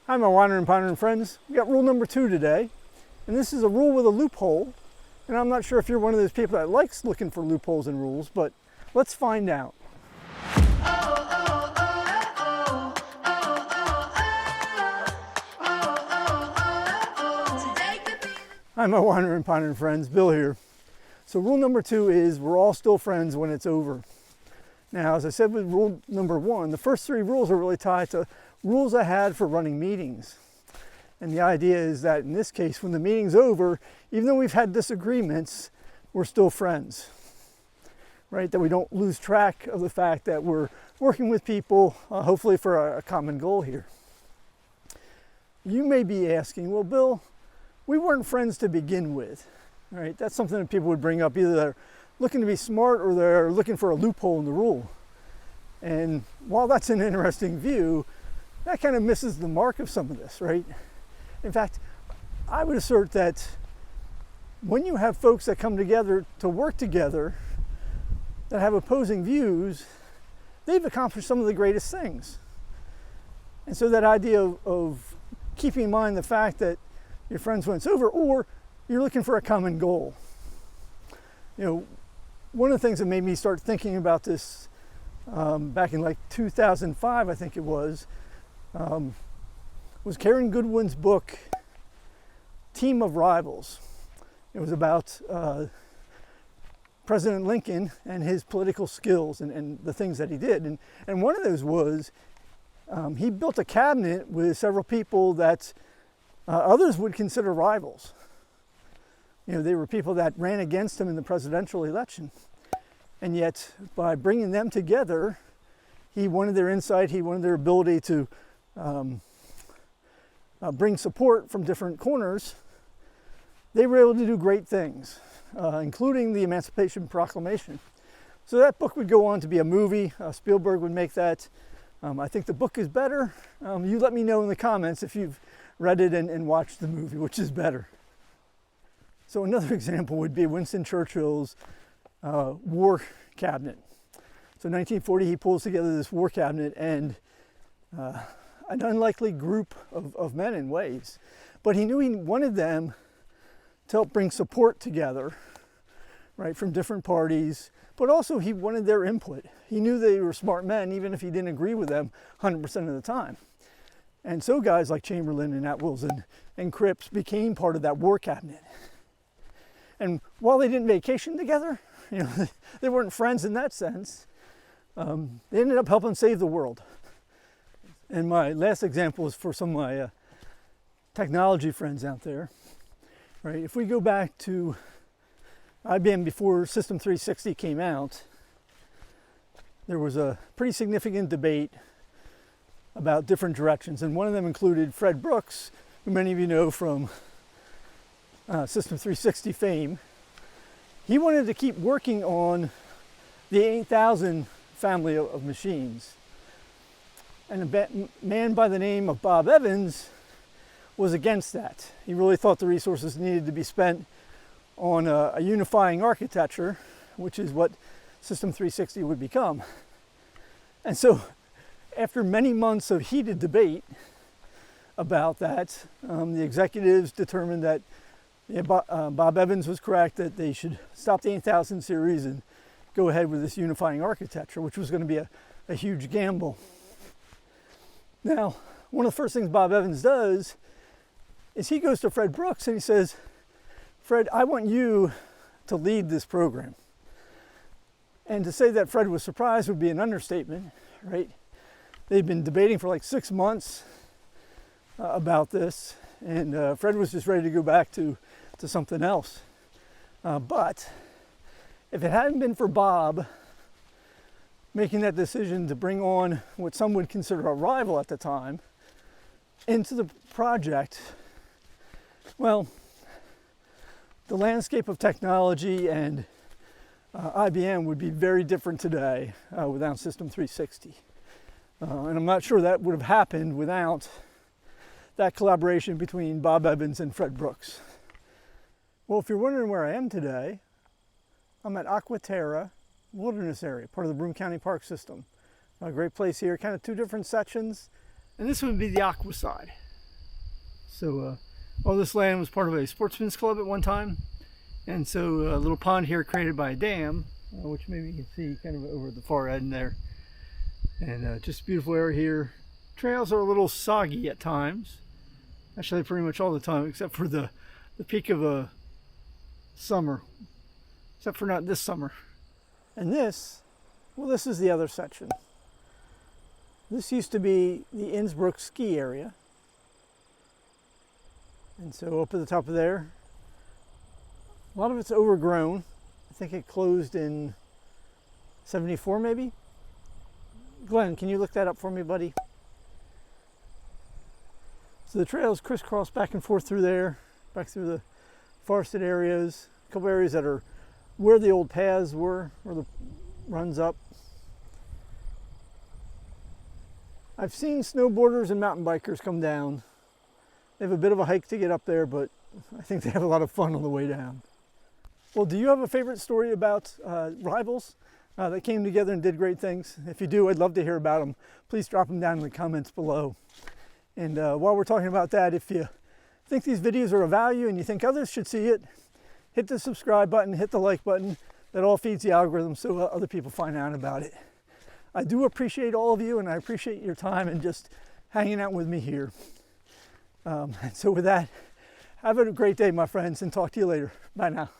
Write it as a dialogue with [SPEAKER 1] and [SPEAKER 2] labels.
[SPEAKER 1] Hi, my wandering pondering friends. We got rule number 2 today, and this is a rule with a loophole. And I'm not sure if you're one of those people that likes looking for loopholes in rules, but let's find out. Hi, my wandering pondering friends. Bill here. So rule number 2 is we're all still friends when it's over. Now, as I said with rule number 1, the first 3 rules are really tied to rules I had for running meetings. And the idea is that in this case, when the meeting's over, even though we've had disagreements, we're still friends, right? That we don't lose track of the fact that we're working with people, hopefully for a common goal here. You may be asking, well, Bill, we weren't friends to begin with, right? That's something that people would bring up. Either they're looking to be smart or they're looking for a loophole in the rule. And while that's an interesting view, that kind of misses the mark of some of this, right? In fact, I would assert that when you have folks that come together to work together that have opposing views, they've accomplished some of the greatest things. And so that idea of keeping in mind the fact that you're friends when it's over, or you're looking for a common goal. You know, one of the things that made me start thinking about this back in like 2005, I think it was Karen Goodwin's book, Team of Rivals. It was about President Lincoln and his political skills and the things that he did. And one of those was he built a cabinet with several people that others would consider rivals. You know, they were people that ran against him in the presidential election. And yet, by bringing them together, he wanted their insight, he wanted their ability to bring support from different corners. They were able to do great things, including the Emancipation Proclamation. So that book would go on to be a movie. Spielberg would make that. I think the book is better. You let me know in the comments if you've read it and watched the movie, which is better. So another example would be Winston Churchill's war cabinet. So in 1940, he pulls together this war cabinet, and an unlikely group of men in ways. But he knew he wanted them to help bring support together, right, from different parties, but also he wanted their input. He knew they were smart men, even if he didn't agree with them 100% of the time. And so guys like Chamberlain and Atwills and Cripps became part of that war cabinet. And while they didn't vacation together, you know, they weren't friends in that sense, they ended up helping save the world. And my last example is for some of my technology friends out there, right? If we go back to IBM before System 360 came out, there was a pretty significant debate about different directions. And one of them included Fred Brooks, who many of you know from System 360 fame. He wanted to keep working on the 8000 family of machines. And a man by the name of Bob Evans was against that. He really thought the resources needed to be spent on a unifying architecture, which is what System 360 would become. And so after many months of heated debate about that, the executives determined that Bob Evans was correct, that they should stop the 8000 series and go ahead with this unifying architecture, which was going to be a huge gamble. Now, one of the first things Bob Evans does is he goes to Fred Brooks and he says, Fred, I want you to lead this program. And to say that Fred was surprised would be an understatement, right? They'd been debating for like 6 months about this, and Fred was just ready to go back to something else. But if it hadn't been for Bob making that decision to bring on what some would consider a rival at the time into the project, well, the landscape of technology and IBM would be very different today without System 360. And I'm not sure that would have happened without that collaboration between Bob Evans and Fred Brooks. Well, if you're wondering where I am today, I'm at Aqua Terra Wilderness Area, part of the Broome County Park System. A great place here, kind of two different sections. And this would be the aqua side. So all this land was part of a sportsman's club at one time. And so a little pond here created by a dam, which maybe you can see kind of over the far end there. And just a beautiful area here. Trails are a little soggy at times. Actually, pretty much all the time, except for the peak of summer. Except for not this summer. And this, well, this is the other section. This used to be the Innsbruck ski area. And so up at the top of there, a lot of it's overgrown. I think it closed in 74 maybe? Glenn, can you look that up for me, buddy? So the trails crisscross back and forth through there, back through the forested areas, a couple areas that are where the old paths were, where the runs up. I've seen snowboarders and mountain bikers come down. They have a bit of a hike to get up there, but I think they have a lot of fun on the way down. Well, do you have a favorite story about rivals that came together and did great things? If you do, I'd love to hear about them. Please drop them down in the comments below. And while we're talking about that, if you think these videos are of value and you think others should see it, hit the subscribe button, hit the like button. That all feeds the algorithm so other people find out about it. I do appreciate all of you, and I appreciate your time and just hanging out with me here. And so with that, have a great day, my friends, and talk to you later. Bye now.